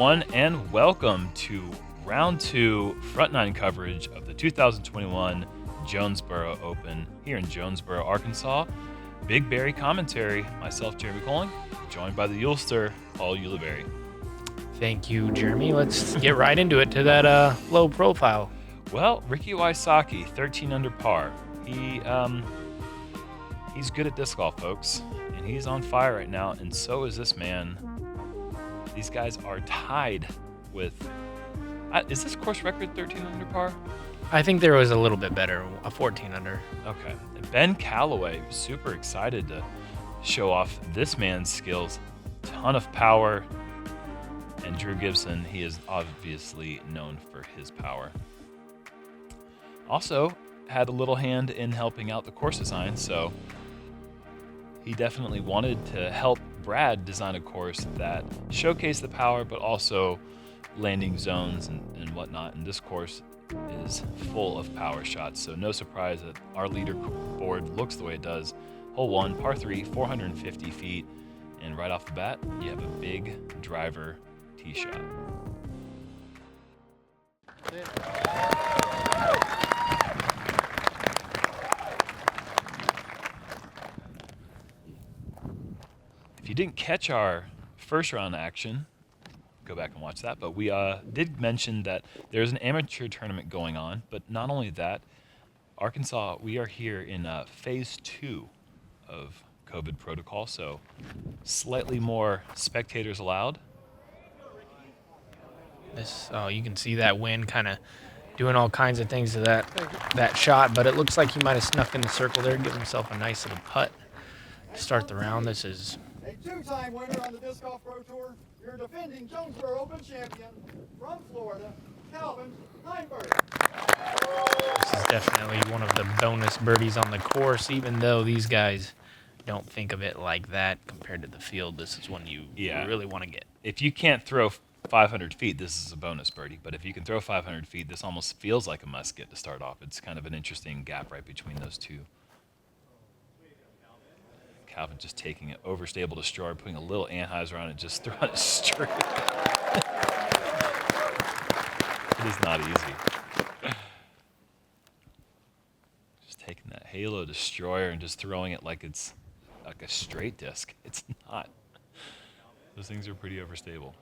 everyone, and welcome to round 2 front nine coverage of the 2021 Jonesboro Open here in Jonesboro, Arkansas. BigBarri commentary, myself, Jeremy Koling, joined by the Ulster, Paul Ulibarri. Thank you, Jeremy. Let's get right into it to that low profile. Well, Ricky Wysocki, 13 under par. He's good at disc golf, folks, and he's on fire right now, and so is this man. These guys are tied with... is this course record 13 under par? I think there was a little bit better, a 14 under. Okay. And Ben Callaway, super excited to show off this man's skills. Ton of power. And Drew Gibson, he is obviously known for his power. Also had a little hand in helping out the course design, so he definitely wanted to help Brad design a course that showcased the power, but also landing zones and whatnot. And this course is full of power shots, so no surprise that our leaderboard looks the way it does. Hole 1, par 3, 450 feet, and right off the bat, you have a big driver tee shot. If you didn't catch our first round action, go back and watch that. But we did mention that there's an amateur tournament going on. But not only that, Arkansas, we are here in phase 2 of COVID protocol. So slightly more spectators allowed. You can see that wind kind of doing all kinds of things to that shot, but it looks like he might have snuck in the circle there, give himself a nice little putt to start the round. This is a two-time winner on the Disc Golf Pro Tour, your defending Jonesboro Open champion from Florida, Calvin Heimburg. This is definitely one of the bonus birdies on the course, even though these guys don't think of it like that compared to the field. This is one you really want to get. If you can't throw 500 feet, this is a bonus birdie. But if you can throw 500 feet, this almost feels like a must get to start off. It's kind of an interesting gap right between those two. Calvin just taking it overstable destroyer, putting a little anhyzer on it, just throwing it straight. It is not easy. Just taking that halo destroyer and just throwing it like it's like a straight disc. It's not. Those things are pretty overstable.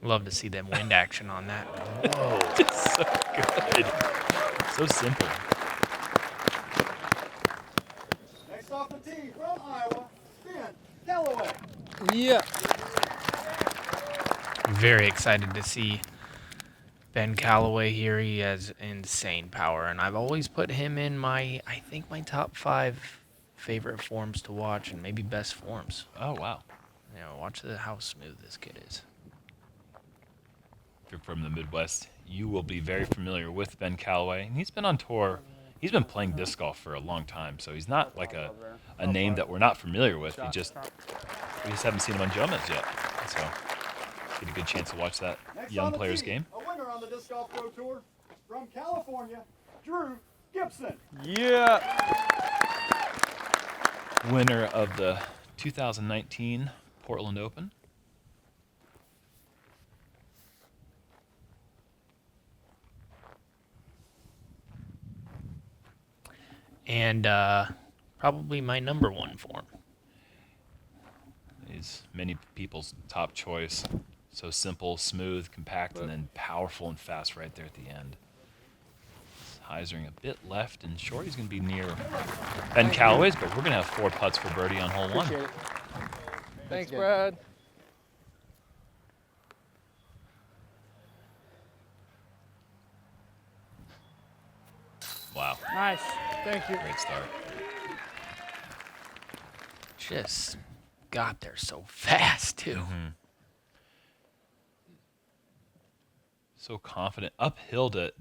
Love to see them wind action on that. Whoa, it's so good. So simple. Next off the tee from Iowa, Ben Callaway. Yeah. Very excited to see Ben Callaway here. He has insane power, and I've always put him in my top 5 favorite forms to watch, and maybe best forms. Oh, wow. You know, watch how smooth this kid is. If you're from the Midwest, you will be very familiar with Ben Callaway. And he's been on tour. He's been playing disc golf for a long time, so he's not like a name that we're not familiar with. We just haven't seen him on Jomez yet. So get a good chance to watch that young player's game. A winner on the Disc Golf Pro Tour from California, Drew Gibson. Yeah. Winner of the 2019 Portland Open. And probably my number 1 form. He's many people's top choice. So simple, smooth, compact, and then powerful and fast right there at the end. Hyzering a bit left and short. He's going to be near Ben Callaway's, but we're going to have 4 putts for birdie on hole 1. Appreciate it. Thanks, Brad. Wow. Nice. Thank you. Great start. Just got there so fast, too. Mm-hmm. So confident. Uphill to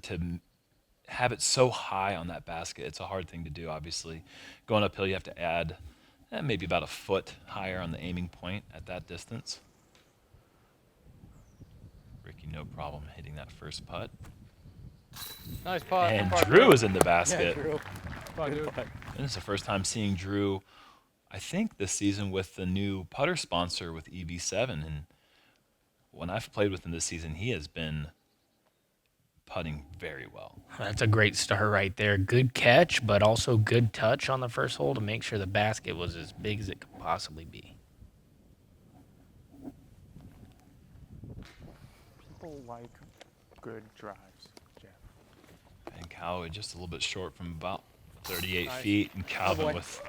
have it so high on that basket. It's a hard thing to do, obviously. Going uphill, you have to add maybe about a foot higher on the aiming point at that distance. Ricky, no problem hitting that first putt. Nice putt. And Drew is in the basket. Yeah, Drew. And this is the first time seeing Drew, I think, this season with the new putter sponsor with EV7. And when I've played with him this season, he has been putting very well. That's a great start right there. Good catch, but also good touch on the first hole to make sure the basket was as big as it could possibly be. People like good drives, Jeff. And Callaway just a little bit short from about 38 feet, and Calvin boy. with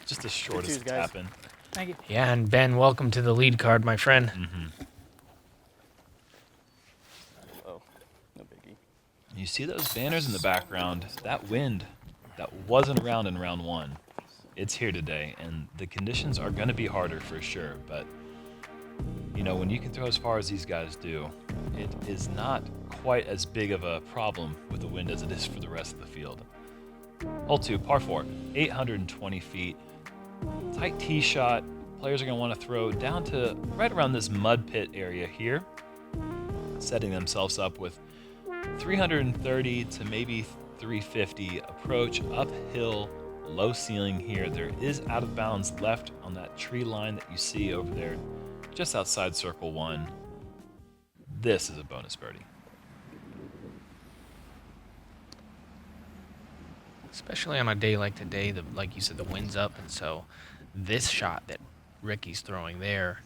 just the shortest twos, guys. tap in. Thank you. Yeah, and Ben, welcome to the lead card, my friend. Oh, no biggie. You see those banners in the background? That wind that wasn't around in round one, it's here today, and the conditions are going to be harder for sure. But you know, when you can throw as far as these guys do, it is not quite as big of a problem with the wind as it is for the rest of the field. Hole 2, par 4, 820 feet. Tight tee shot. Players are going to want to throw down to right around this mud pit area here, setting themselves up with 330 to maybe 350 approach, uphill, low ceiling here. There is out of bounds left on that tree line that you see over there, just outside circle 1. This is a bonus birdie. Especially on a day like today, like you said, the wind's up, and so this shot that Ricky's throwing there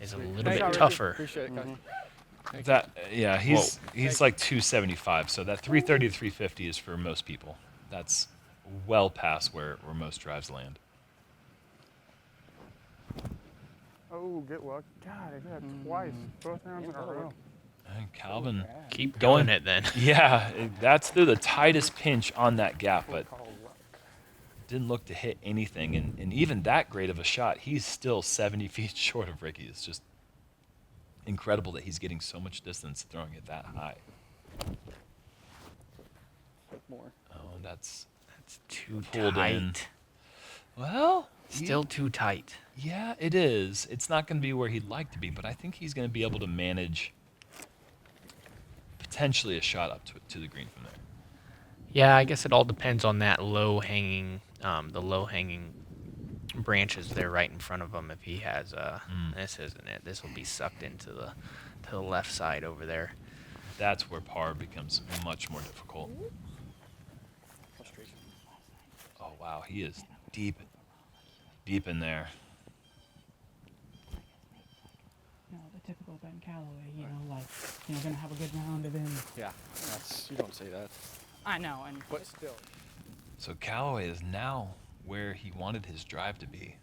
is a little Thanks, bit Ricky. tougher. Appreciate it, guys. That yeah, he's like 275. So that 330 to 350 is for most people. That's well past where most drives land. Oh, get luck. God, I did that twice. Both rounds in a row. And Calvin, Keep Going- going it then. yeah, that's through the tightest pinch on that gap, but Call luck. didn't look to hit anything. And even that great of a shot, he's still 70 feet short of Ricky. It's just incredible that he's getting so much distance throwing it that high. More. Oh, that's It's too pulled tight. in. Well, Still too tight. yeah, it is. It's not going to be where he'd like to be, but I think he's going to be able to manage potentially a shot up to the green from there. Yeah, I guess it all depends on that low-hanging, the low-hanging branches there right in front of him. If he has, this isn't it. This will be sucked into the left side over there. That's where par becomes much more difficult. Frustration. Oh, wow, he is deep in there. You know, the typical Ben Callaway, you know, like, you know, gonna have a good round and then. Yeah, that's, you don't say that. I know, and But still. So Callaway is now where he wanted his drive to be,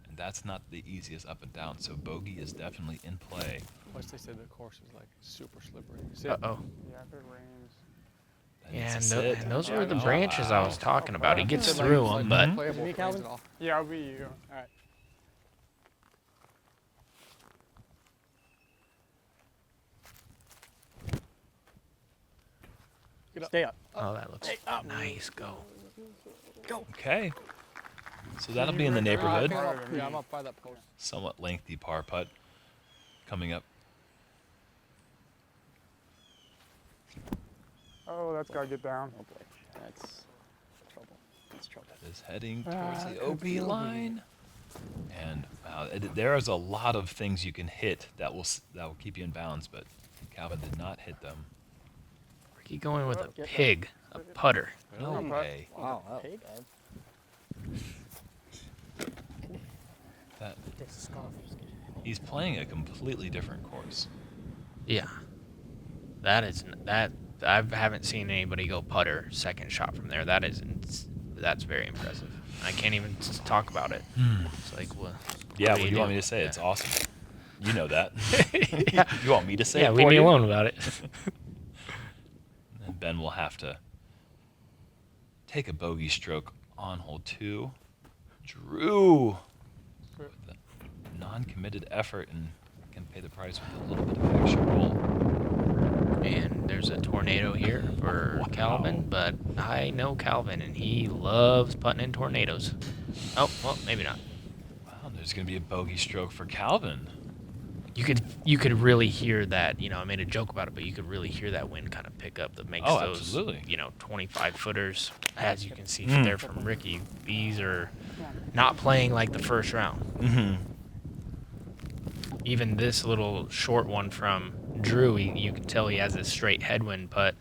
and that's not the easiest up and down, so bogey is definitely in play. Plus they said the course is like super slippery. See? Uh-oh. Yeah, if it rains. And Yeah, it's and, a sit. and those Yeah, were the no. branches I was talking about. He gets Said, like, through it's, them, like, but playable Me, if it rains Calvin? at all. Yeah, I'll be you. All right. stay up. oh, that looks nice. Go. Okay. So that'll be in the neighborhood. Yeah, I'm up by that post. Somewhat lengthy par putt coming up. Oh, that's got to get down. Oh boy, that's trouble. That's trouble. Is heading towards the could be OB line. And there is a lot of things you can hit that will keep you in bounds, but Calvin did not hit them. Ricky going with a Get that. pig, a putter. No putt. way. Wow, pig. That This scarf is good. he's playing a completely different course. Yeah. That I haven't seen anybody go putter second shot from there. That's very impressive. I can't even talk about it. It's like what? Yeah, what what do you want me to say? It's awesome. You know that. You want me to say Yeah, it leave for me you? alone about it. And Ben will have to take a bogey stroke on hole 2. Drew with a non-committed effort and can pay the price with a little bit of extra roll. And there's a tornado here for Calvin, but I know Calvin, and he loves putting in tornadoes. Oh, well, maybe not. Wow, there's going to be a bogey stroke for Calvin. You could really hear that. You know, I made a joke about it, but you could really hear that wind kind of pick up that makes Oh, those, absolutely. 25 footers. As you can see from there from Ricky, these are not playing like the first round. Mm-hmm. even this little short one from Drew, you can tell he has a straight headwind, but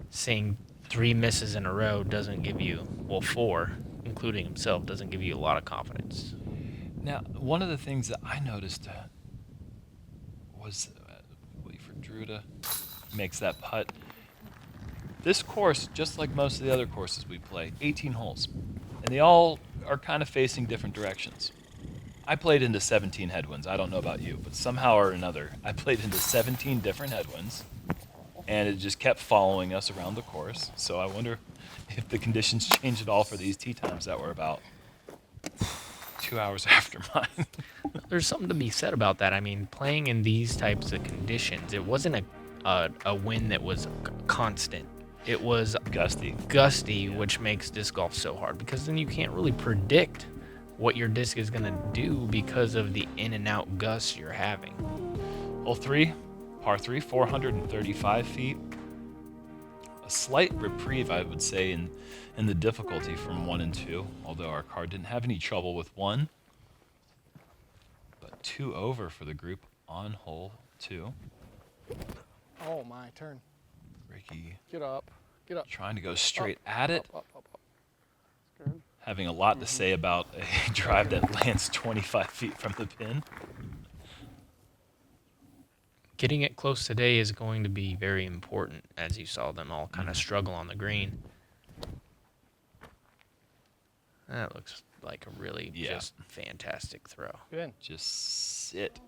seeing 3 misses in a row doesn't give you, well, 4, including himself, doesn't give you a lot of confidence. Now, one of the things that I noticed was, wait for Drew to makes that putt. This course, just like most of the other courses we play, 18 holes, and they all are kind of facing different directions. I played into 17 headwinds. I don't know about you, but somehow or another, I played into 17 different headwinds, and it just kept following us around the course. So I wonder if the conditions changed at all for these tee times that were about 2 hours after mine. There's something to be said about that. I mean, playing in these types of conditions, it wasn't a wind that was constant. It was gusty, which makes disc golf so hard because then you can't really predict what your disc is going to do because of the in and out gusts you're having. Hole 3, par 3, 435 feet. A slight reprieve, I would say, in the difficulty from 1 and 2, although our car didn't have any trouble with 1. But 2 over for the group on hole 2. Oh my, turn. Ricky Get up. Get up. trying to go straight at it, Up. Good. having a lot to say about a drive that lands 25 feet from the pin. Getting it close today is going to be very important, as you saw them all kind of struggle on the green. That looks like a really just fantastic throw. Good. Just sit.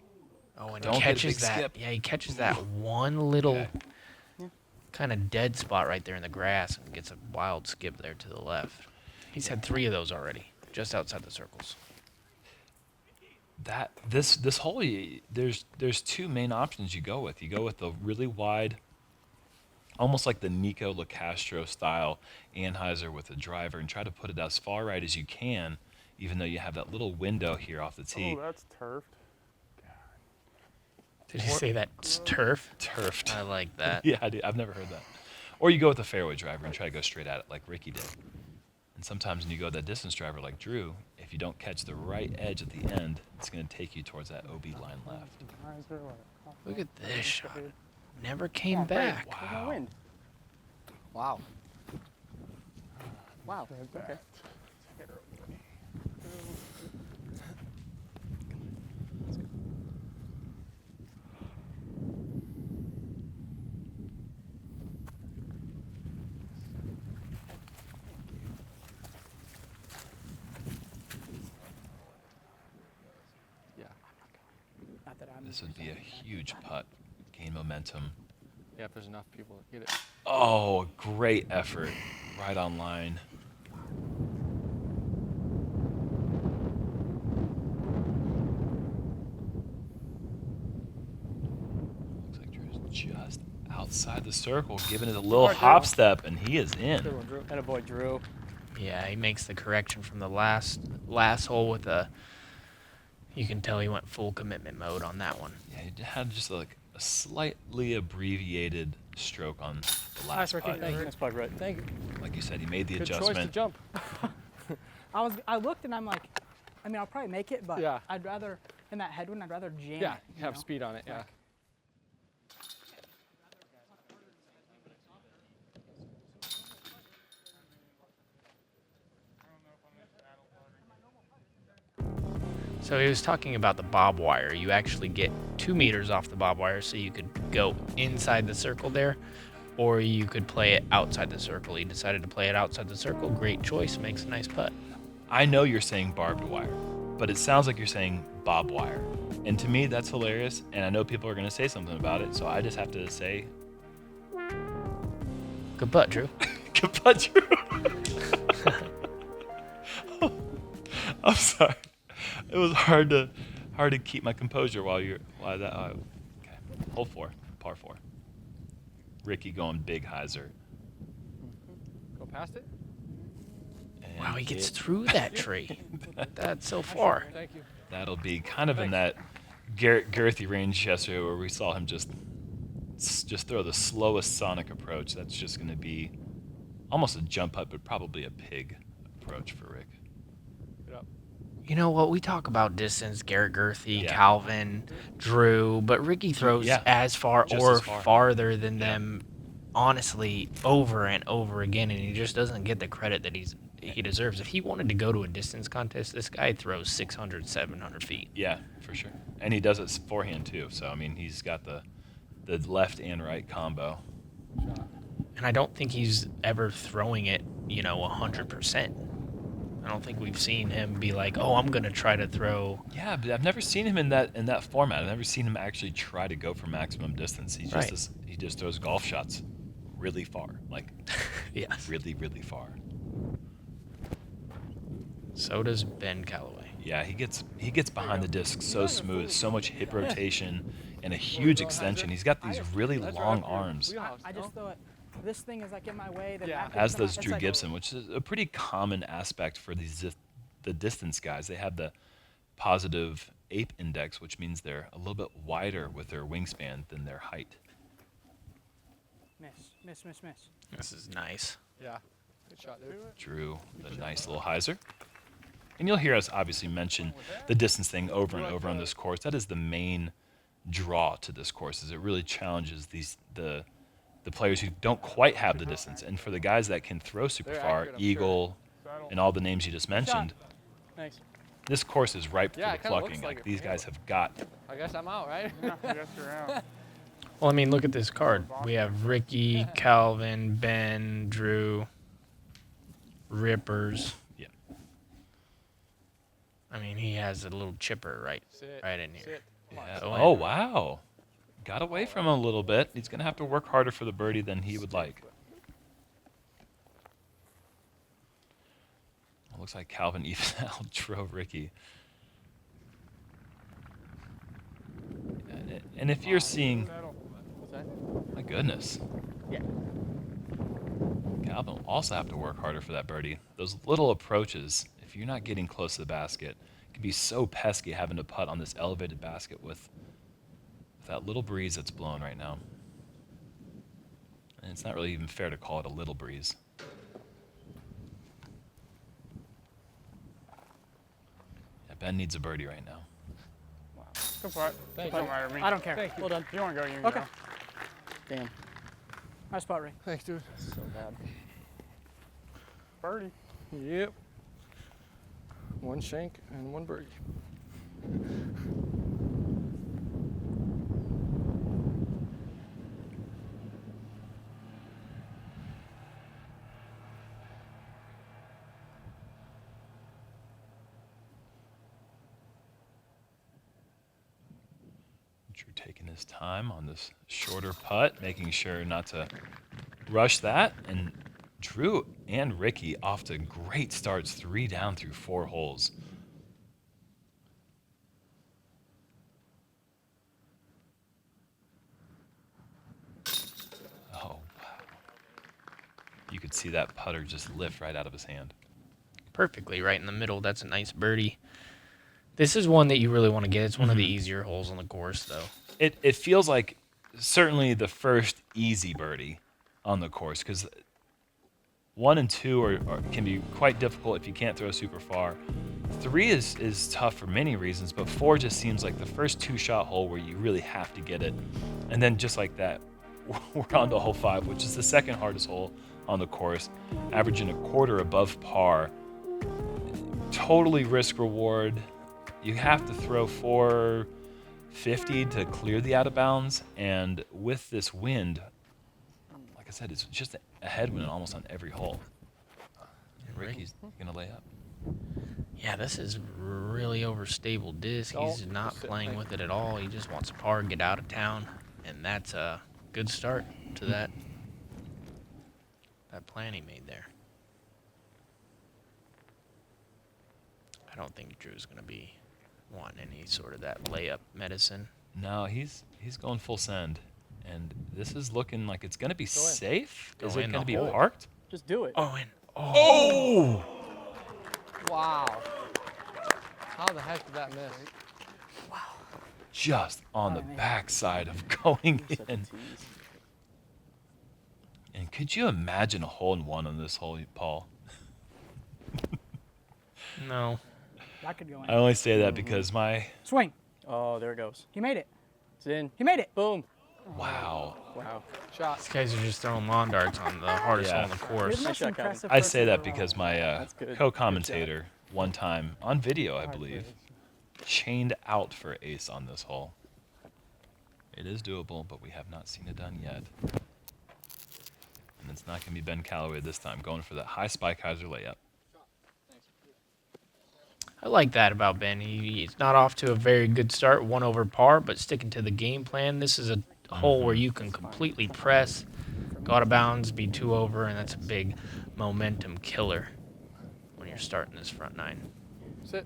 Oh, and Don't he get a catches big that. skip. Yeah, he catches that one little kind of dead spot right there in the grass and gets a wild skip there to the left. He's had 3 of those already, just outside the circles. This hole, there's 2 main options you go with. You go with the really wide, almost like the Nico LaCastro style Anheuser with a driver, and try to put it as far right as you can, even though you have that little window here off the tee. Oh, that's turfed. Did you say that's turf? Turfed. I like that. Yeah, I've never heard that. Or you go with a fairway driver and try to go straight at it like Ricky did. And sometimes when you go that distance driver like Drew, if you don't catch the right edge at the end, it's going to take you towards that OB line left. Look at this shot. Never came back. Wow. Wind. Wow. Wow. Okay. Yeah. Not that I'm This would be a huge putt. Gain momentum. Yeah, if there's enough people to get it. Oh, great effort. Right on line. Looks like Drew's just outside the circle, giving it a little hop step, and he is in. Good one, Drew. Attaboy, Drew. Yeah, he makes the correction from the last hole with a. You can tell he went full commitment mode on that one. Yeah, he had just like a slightly abbreviated stroke on the last Ricky. putt. Thank you. That's probably right. Thank you. Like you said, he made the Good choice to adjustment. jump. I looked and I'm like, I mean, I'll probably make it, but Yeah. I'd rather, in that headwind, I'd rather jam Yeah, it. you have know? speed on it. Yeah. So he was talking about the bob wire. You actually get 2 meters off the bob wire, so you could go inside the circle there, or you could play it outside the circle. He decided to play it outside the circle. Great choice. Makes a nice putt. I know you're saying barbed wire, but it sounds like you're saying bob wire. And to me, that's hilarious, and I know people are going to say something about it, so I just have to say, Good putt, Drew. good putt, Drew. I'm sorry. It was hard to keep my composure while that. Okay. Hole 4, par 4. Ricky going big hyzer. Go past it. And Wow, he gets it- through that tree. That's so far. Thank you. That'll be kind of in that girthy range yesterday where we saw him just throw the slowest sonic approach. That's just going to be almost a jump putt, but probably a pig approach for Rick. Get up. You know what? We talk about distance, Garrett Gerthy, Yeah. Calvin, Drew, but Ricky throws Yeah, as far just or as far. farther than Yeah. them, honestly, over and over again, and he just doesn't get the credit that he deserves. If he wanted to go to a distance contest, this guy throws 600, 700 feet. Yeah, for sure. And he does it forehand too. So I mean, he's got the left and right combo. And I don't think he's ever throwing it, 100%. I don't think we've seen him be like, "Oh, I'm gonna try to throw." Yeah, but I've never seen him in that format. I've never seen him actually try to go for maximum distance. He Right. he just throws golf shots really far, like Yes. really, really far. So does Ben Callaway. Yeah, he gets behind the disc so smooth, so much hip rotation, and a huge extension. He's got these really long arms, I just thought this thing is like in my way. Yeah. as does Drew Gibson, which is a pretty common aspect for the distance guys. They have the positive ape index, which means they're a little bit wider with their wingspan than their height. Miss. This is nice. Yeah. Good shot, dude. Drew, the nice little hyzer. And you'll hear us obviously mention the distance thing over and over on this course. That is the main draw to this course, is it really challenges the players who don't quite have the distance. And for the guys that can throw super They're far, accurate, I'm Eagle, Saddle. and all the names you just mentioned, Thanks. this course is ripe Yeah, for it the kinda looks plucking. like Like it these from guys here. have got. I guess I'm out, right? Yeah, yes, you're out. Well, I mean, look at this card. We have Ricky, Calvin, Ben, Drew, Rippers. Yeah. I mean, he has a little chipper right Sit. in here. Sit. Come on, Yeah. sit. Oh, wow. Got away from him a little bit. He's going to have to work harder for the birdie than he would like. It looks like Calvin even outdrove Ricky. And if you're seeing, Saddle. What's that? my goodness, Yeah. Calvin will also have to work harder for that birdie. Those little approaches, if you're not getting close to the basket, can be so pesky having to putt on this elevated basket with that little breeze that's blowing right now. And it's not really even fair to call it a little breeze. Yeah, Ben needs a birdie right now. Go for it. Thank Don't you. matter to me. I don't care. Thank you. Well done. If you want to go, you can Okay. go. Damn. Nice spot, Ray. Thanks, dude. So bad. Birdie. Yep. One shank and one birdie. Drew taking his time on this shorter putt, making sure not to rush that. And Drew and Ricky off to great starts, 3 down through 4 holes. Oh, wow. You could see that putter just lift right out of his hand. Perfectly right in the middle. That's a nice birdie. This is one that you really want to get. It's one of the Mhm. easier holes on the course, though. It feels like certainly the first easy birdie on the course, because 1 and 2 can be quite difficult if you can't throw super far. 3 is tough for many reasons, but 4 just seems like the first 2-shot hole where you really have to get it. And then just like that, we're on to hole 5, which is the second hardest hole on the course, averaging a quarter above par. Totally risk reward. You have to throw 450 to clear the out of bounds, and with this wind, like I said, it's just a headwind almost on every hole. And Ricky's gonna lay up. Yeah, this is really overstable disc. He's Don't not sit playing like- with it at all. He just wants a par, get out of town, and that's a good start to that plan he made there. I don't think Drew's gonna be wanting any sort of that layup medicine. No, he's going full send, and this is looking like it's gonna be safe. Go Is in it the gonna be hole. parked? Just do it. Oh, and Oh! Wow. How the heck did that miss? Just on the backside of going in. And could you imagine a hole in one on this hole, Paul? no. That could go in. I only say that because my Swing. Oh, there it goes. He made it. It's in. He made it. Boom. wow. Wow. Shot. These guys are just throwing lawn darts on the hardest hole Yeah. on the His course. most shot, Calvin. impressive I say first that overall. because my That's good. co-commentator one time on video, I believe, chained out for ace on this hole. It is doable, but we have not seen it done yet. And it's not going to be Ben Callaway this time, going for that high spike hyzer layup. I like that about Ben. He's not off to a very good start, 1 over par, but sticking to the game plan. This is a hole where you can completely press, go out of bounds, be 2 over, and that's a big momentum killer when you're starting this front 9. Sit.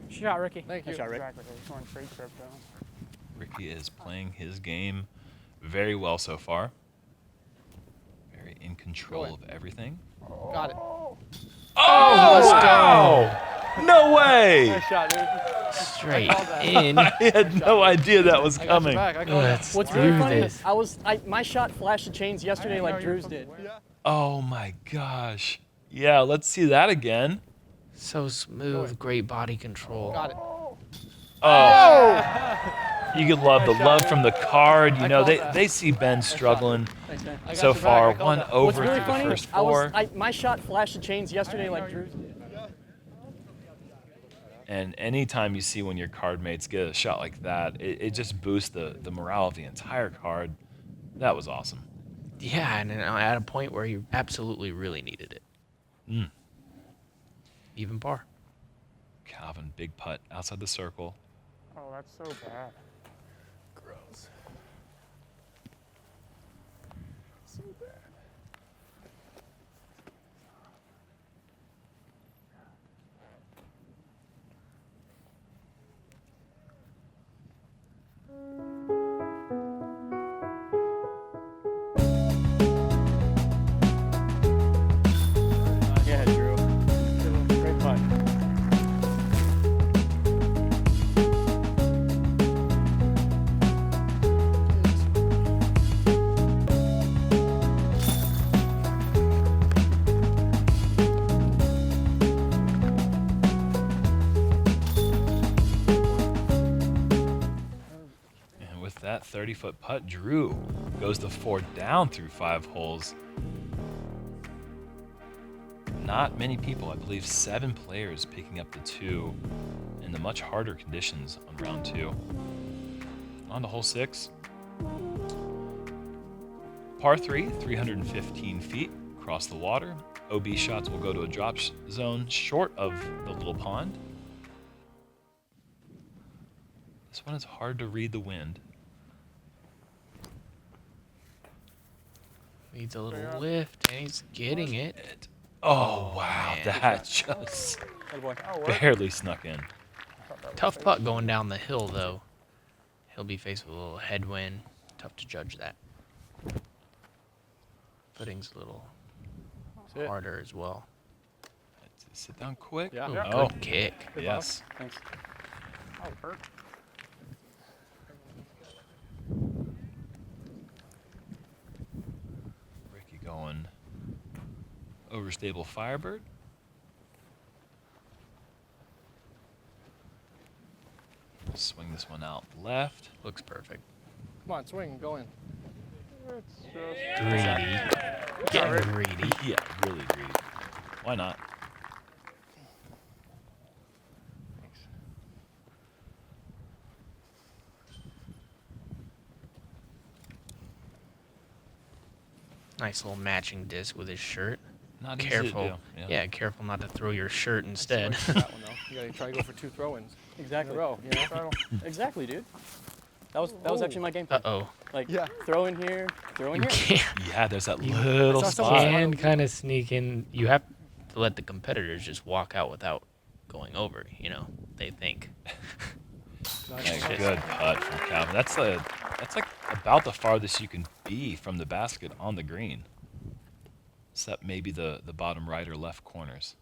Shot, Ricky. Thank you. Exactly. He's going straight trip down. Ricky is playing his game very well so far. Very in control of everything. Got it. Oh, let's go! No way! Nice shot, dude. Straight in. I had no idea that was I got your coming. back. I called it. Let's What's do really funny this. is my shot flashed the chains yesterday like Drew's did. Oh my gosh. Yeah, let's see that again. So smooth, great body control. Got it. Oh. You could love the love from the card. You know, they see Ben struggling Thanks, man. I got so your back. far. I called 1 that. over What's really through the funny first is 4. my shot flashed the chains yesterday like Drew's did. And anytime you see when your card mates get a shot like that, it just boosts the morale of the entire card. That was awesome. Yeah, and at a point where you absolutely really needed it. Mm. Even par. Calvin, big putt outside the circle. Oh, that's so bad. Gross. So bad. Yeah, Drew. Great putt. And with that 30-foot putt, Drew goes to 4 down through 5 holes. Not many people, I believe 7 players picking up the 2 in the much harder conditions on round 2. On to hole 6. Par 3, 315 feet, across the water. OB shots will go to a drop zone short of the little pond. This one is hard to read the wind. Needs a little lift, and he's getting it. Oh, wow, man. that just Good boy. barely snuck in. Tough putt going down the hill, though. He'll be faced with a little headwind. Tough to judge that. Footing's a little Sit. harder as well. Sit down quick. Yeah. Ooh, Yeah. Oh, good kick. Good yes. ball. Thanks. Oh, hurt. Ricky going overstable Firebird. Swing this one out left. Looks perfect. Come on, swing, go in. It's just. Greedy. Getting greedy. Yeah, really greedy. Why not? Thanks. Nice little matching disc with his shirt. Not easy Careful. to do. Yeah, careful not to throw your shirt instead. That one, though. You gotta try to go for 2 throw-ins Exactly. in a row. You know? Exactly, dude. That was actually my game plan. Uh-oh. Like, throw in here, throw in You here. can't. Yeah, there's that little saw You someone spot. can kind of sneak in. You have to let the competitors just walk out without going over. You know, they think. A good putt from Calvin. That's like about the farthest you can be from the basket on the green. Except maybe the bottom right or left corners.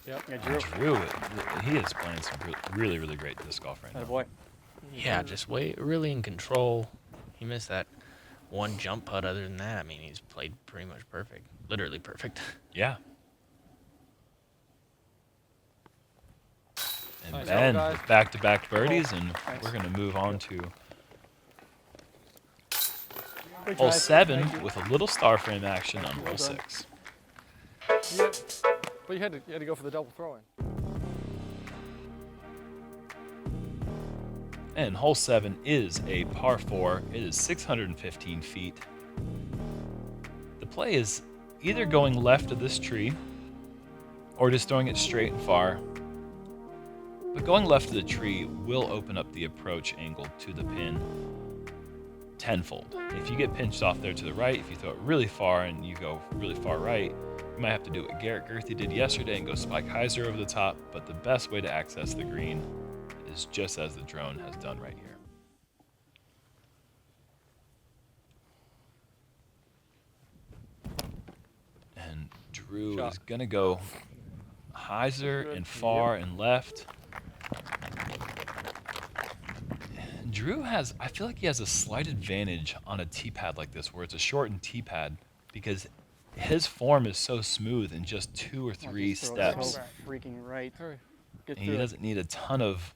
Yep, yeah, And Drew. Drew, he is playing some really, really great disc golf right now. Atta boy. Yeah, just really in control. He missed that one jump putt. Other than that, I mean, he's played pretty much perfect. Literally perfect. Yeah. And Nice Ben job, with guys. back-to-back birdies, and Thanks. we're going to move on to Thanks, hole guys. 7 Thank you. with a little star frame action on Well hole done. 6. Yeah. But you had to go for the double throw-in. And hole 7 is a par 4. It is 615 feet. The play is either going left of this tree or just throwing it straight and far. But going left of the tree will open up the approach angle to the pin tenfold. If you get pinched off there to the right, if you throw it really far and you go really far right, you might have to do what Garrett Gerthy did yesterday and go spike hyzer over the top, but the best way to access the green is just as the drone has done right here. And Drew Shot. is going to go hyzer and far and left. Drew has, I feel like he has a slight advantage on a tee pad like this, where it's a shortened tee pad, because his form is so smooth in just 2 or 3 steps. So freaking right. Hurry. Get And through he it. doesn't need a ton of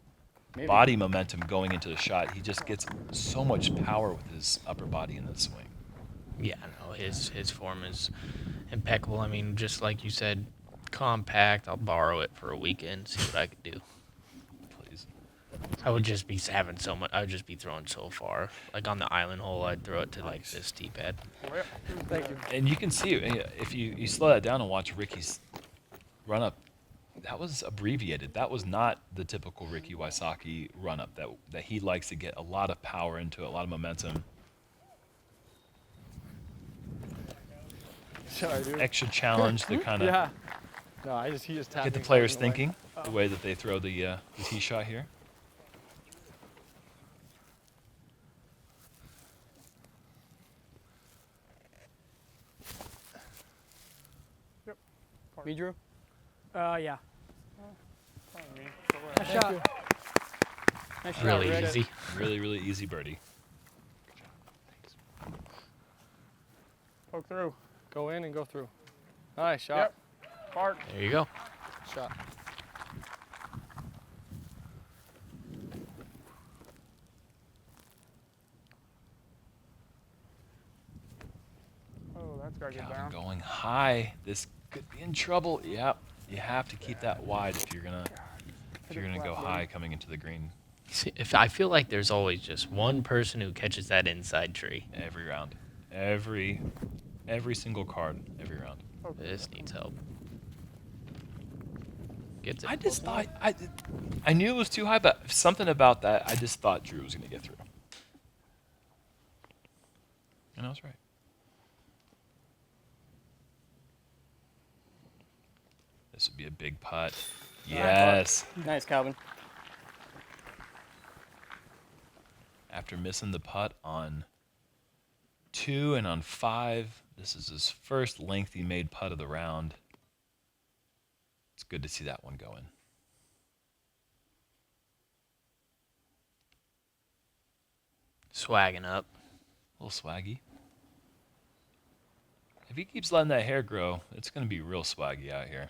Maybe. body momentum going into the shot. He just gets so much power with his upper body in the swing. Yeah, no, his form is impeccable. I mean, just like you said, compact. I'll borrow it for a weekend, see what I could do. Please. I would just be having so much. I would just be throwing so far. Like on the island hole, I'd throw it to like this tee pad. Well, Thank you. And you can see, if you slow that down and watch Ricky's run up, that was abbreviated. That was not the typical Ricky Wysocki run up that he likes to get a lot of power into, a lot of momentum. Sorry, dude. Extra challenge to kind of Yeah. No, he just tapped get the me players in the way. thinking the way that they throw the tee shot here. Me, Drew? Yeah. pardon me. Nice shot. you. Nice shot, Really Rick. easy. Really, really easy birdie. Poke through. Go in and go through. Nice shot. Yep. Park. There you go. Shot. Oh, that's got to get Calvin down. going high. This could be in trouble. Yep. You have to keep that wide if you're gonna go high coming into the green See, if I feel like there's always just one person who catches that inside tree. every round. Every single card every round. This needs help. Gets it. I just thought I knew it was too high, but something about that I just thought Drew was gonna get through. And I was right. This would be a big putt. Yes. Nice, Calvin. After missing the putt on 2 and on 5, this is his first lengthy made putt of the round. It's good to see that one going. Swagging up. A little swaggy. If he keeps letting that hair grow, it's going to be real swaggy out here.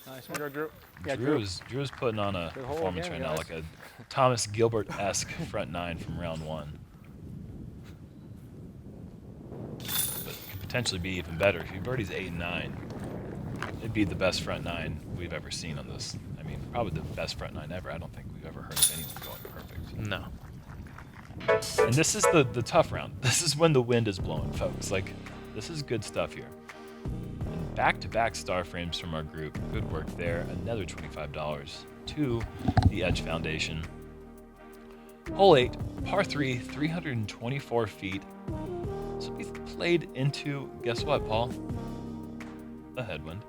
Nice Here we go, Drew. Yeah, Drew's putting on a Good hole performance again, right now, guys. like a Thomas Gilbert-esque front 9 from round 1. But could potentially be even better. If he birdies 8 and 9, it'd be the best front 9 we've ever seen on this. I mean, probably the best front 9 ever. I don't think we've ever heard of anyone going perfect. No. And this is the tough round. This is when the wind is blowing, folks. Like, this is good stuff here. And back-to-back star frames from our group. Good work there. Another $25 to the Edge Foundation. Hole 8, par 3, 324 feet. So we played into, guess what, Paul? The headwind.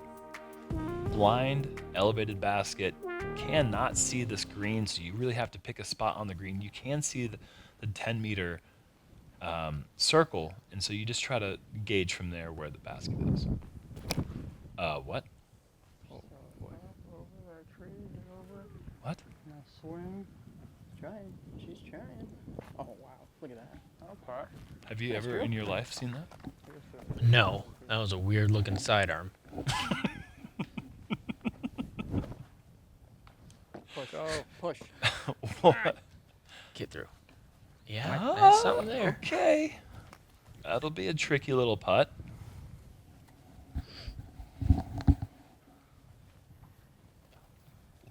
Blind, elevated basket. Cannot see this green, so you really have to pick a spot on the green. You can see the 10-meter circle, and so you just try to gauge from there where the basket is. What? Over that tree, get over it. What? Now swing. Trying. She's trying. Oh, wow. Look at that. I'll putt. Have you ever in your life seen that? No. That was a weird looking sidearm. Go. Push. What? Get through. Yeah, there's something there. Okay. That'll be a tricky little putt.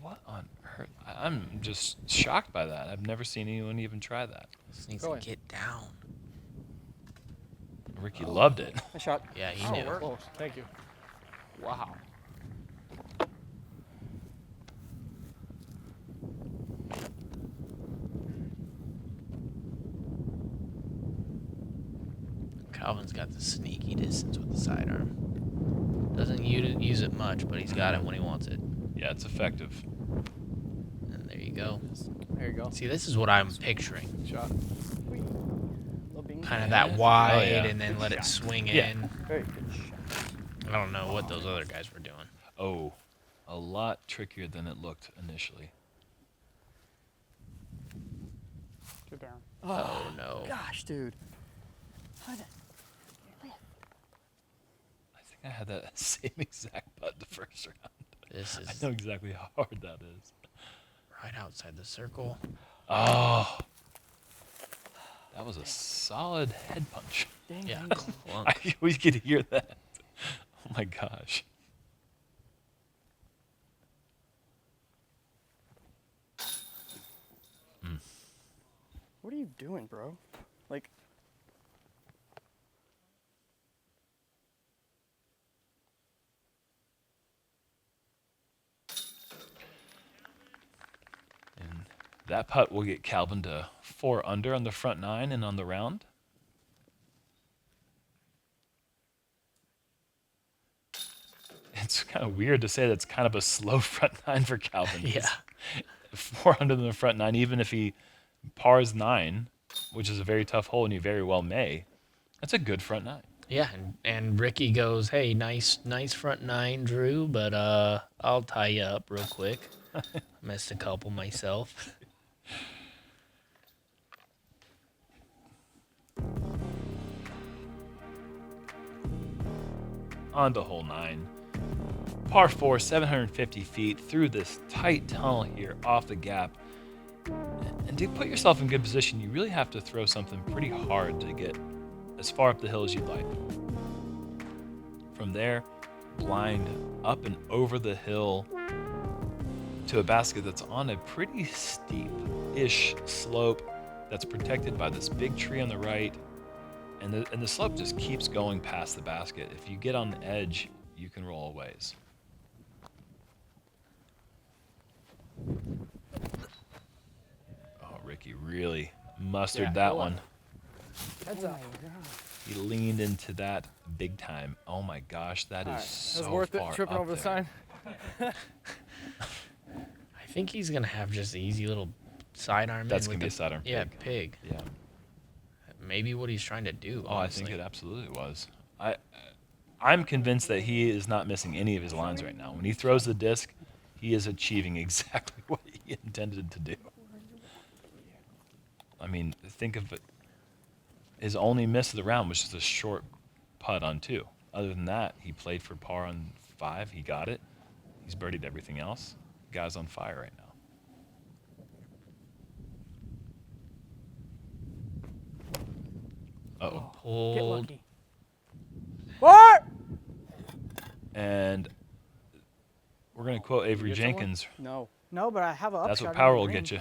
What on earth? I'm just shocked by that. I've never seen anyone even try that. This needs Go to ahead. get down. Ricky loved it. Nice shot. Yeah, he Oh, knew. we're- Close. Thank you. Wow. Calvin's got the sneaky distance with the sidearm. Doesn't use it much, but he's got it when he wants it. Yeah, it's effective. And there you go. There you go. See, this is what I'm picturing. Good shot. Whee. Little bing. Kind of that wide Oh, yeah. and then let it swing Yeah. in. Very good shot. I don't know what those other guys were doing. Oh, a lot trickier than it looked initially. Get down. Oh, no. Gosh, dude. I think I had that same exact putt the first round. This I is know exactly how hard that is. right outside the circle. Oh, that was a solid head punch. Dang, Yeah, dang, clunk. We could hear that. Oh my gosh. What are you doing, bro? Like, And that putt will get Calvin to 4 under on the front 9 and on the round. It's kind of weird to say that's kind of a slow front 9 for Calvin. Yeah. 4 under in the front 9, even if he pars 9, which is a very tough hole, and he very well may. That's a good front 9. Yeah, and Ricky goes, "Hey, nice front 9, Drew, but I'll tie you up real quick." Missed a couple myself. On to hole 9. Par 4, 750 feet through this tight tunnel here off the gap. And to put yourself in good position, you really have to throw something pretty hard to get as far up the hill as you'd like. From there, blind up and over the hill to a basket that's on a pretty steep-ish slope that's protected by this big tree on the right. And the slope just keeps going past the basket. If you get on the edge, you can roll a ways. Oh, Ricky really mustered Yeah, that go one. on. Heads up. He leaned into that big time. Oh my gosh, that is Alright, so it was worth far it tripping up over the there. sign. I think he's gonna have just the easy little sidearm. That's in gonna with be a the- sidearm Yeah, pig. pig. Yeah. Maybe what he's trying to do. Oh, Honestly. I think it absolutely was. I'm convinced that he is not missing any of his lines right now. When he throws the disc, he is achieving exactly what he intended to do. I mean, think of it. His only miss of the round was just a short putt on 2. Other than that, he played for par on 5. He got it. He's birdied everything else. Guy's on fire right now. Uh-oh. Get Hold. lucky. What? And we're going to quote Avery You get someone? Jenkins. No. No, but I have a That's upshot what in power the will green, get you.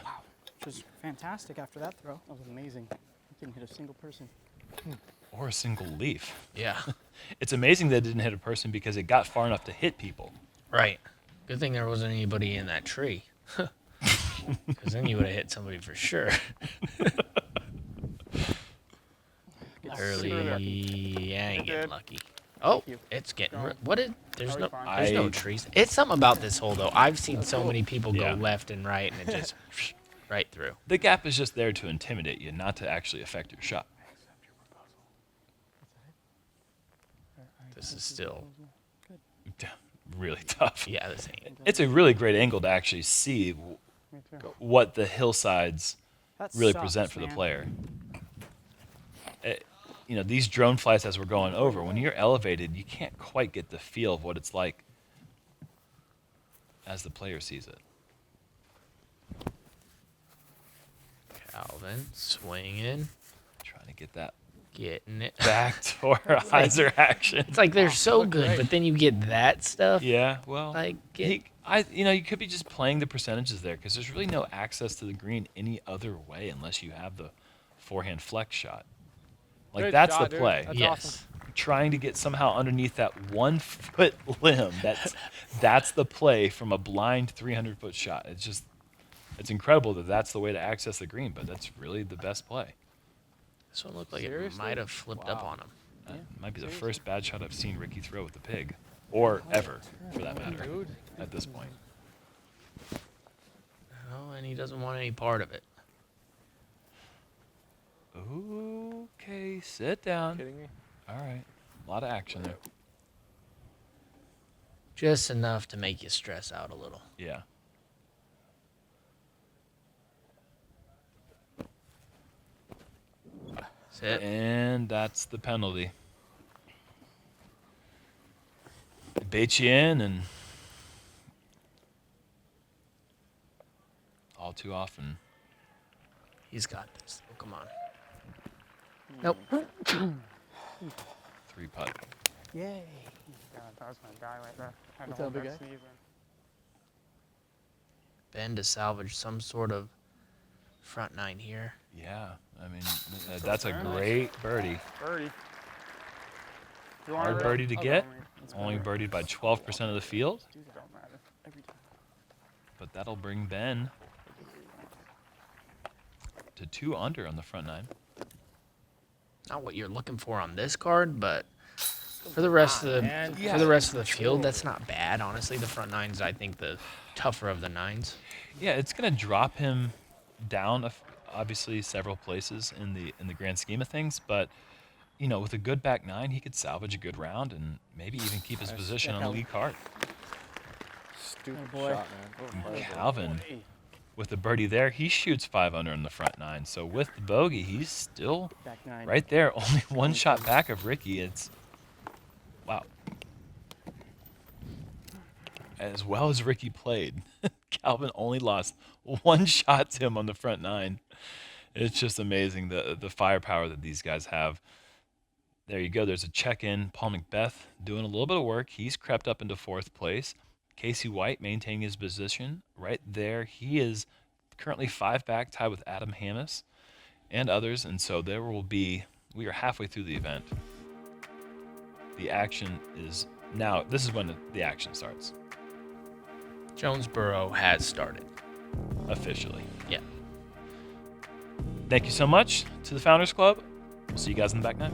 which was fantastic after that throw. That was amazing. I didn't hit a single person. Or a single leaf. Yeah. It's amazing that it didn't hit a person because it got far enough to hit people. Right. Good thing there wasn't anybody in that tree. Because then you would have hit somebody for sure. Early, yeah, I ain't It getting did. lucky. Oh, you. it's getting. Go. What did? There's Oh, no. you're fine. There's no I- trees. It's something about this hole though. I've seen so many people Yeah. go left and right, and it just right through. The gap is just there to intimidate you, not to actually affect your shot. This is still. Really tough. Yeah, this ain't. It's a really great angle to actually see Me too. what the hillsides That really sucks, present for the man. player. You know, these drone flights as we're going over, when you're elevated, you can't quite get the feel of what it's like as the player sees it. Calvin swinging, Trying to get that getting it. backdoor hyzer action. It's like they're so good, great. but then you get that stuff. Yeah, well, Like, you could be just playing the percentages there because there's really no access to the green any other way unless you have the forehand flex shot. Like Good that's shot, the dude. play. That's yes. awesome. Trying to get somehow underneath that 1 foot limb. That's the play from a blind 300-foot shot. It's incredible that that's the way to access the green, but that's really the best play. This one looked like it Seriously? might have flipped up Wow. on him. It might be the first bad shot I've seen Ricky throw with the pig, or ever, for that matter, Dude. at this point. Oh, and he doesn't want any part of it. Okay, sit down. Kidding me? All right, a lot of action there. Just enough to make you stress out a little. Yeah. Sit. And that's the penalty. They bait you in, and all too often. He's got this. Oh, come on. Nope. 3-putt. Yay. God, that was my guy right there. Had What's to hold that, big that guy? sneeze in. Ben to salvage some sort of front nine here. Yeah, I mean, that's a great birdie. Birdie. You want Hard it, birdie to I'll get. go, man. It's Only better. birdied by 12% of the field, These don't matter. Every time. but that'll bring Ben to 2 under on the front nine. Not what you're looking for on this card, but for the rest of the man. for the rest of the field, that's not bad. Honestly, the front nine's I think the tougher of the nines. Yeah, it's gonna drop him down, obviously several places in the grand scheme of things, but you know, with a good back nine, he could salvage a good round and maybe even keep his position on the lead card. Stupid boy. shot, man. And Calvin, with the birdie there, he shoots 5 under on the front nine. So with the bogey, he's still Back nine. right there, only 1 shot back of Ricky. It's wow. As well as Ricky played, Calvin only lost 1 shot to him on the front nine. It's just amazing the firepower that these guys have. There you go. There's a check-in. Paul Macbeth doing a little bit of work. He's crept up into 4th place. Casey White maintaining his position right there. He is currently 5 back, tied with Adam Hammis and others. And so we are halfway through the event. The action is now. This is when the action starts Jonesboro has started. officially. Yeah. Thank you so much to the Founders Club. We'll see you guys in the back nine.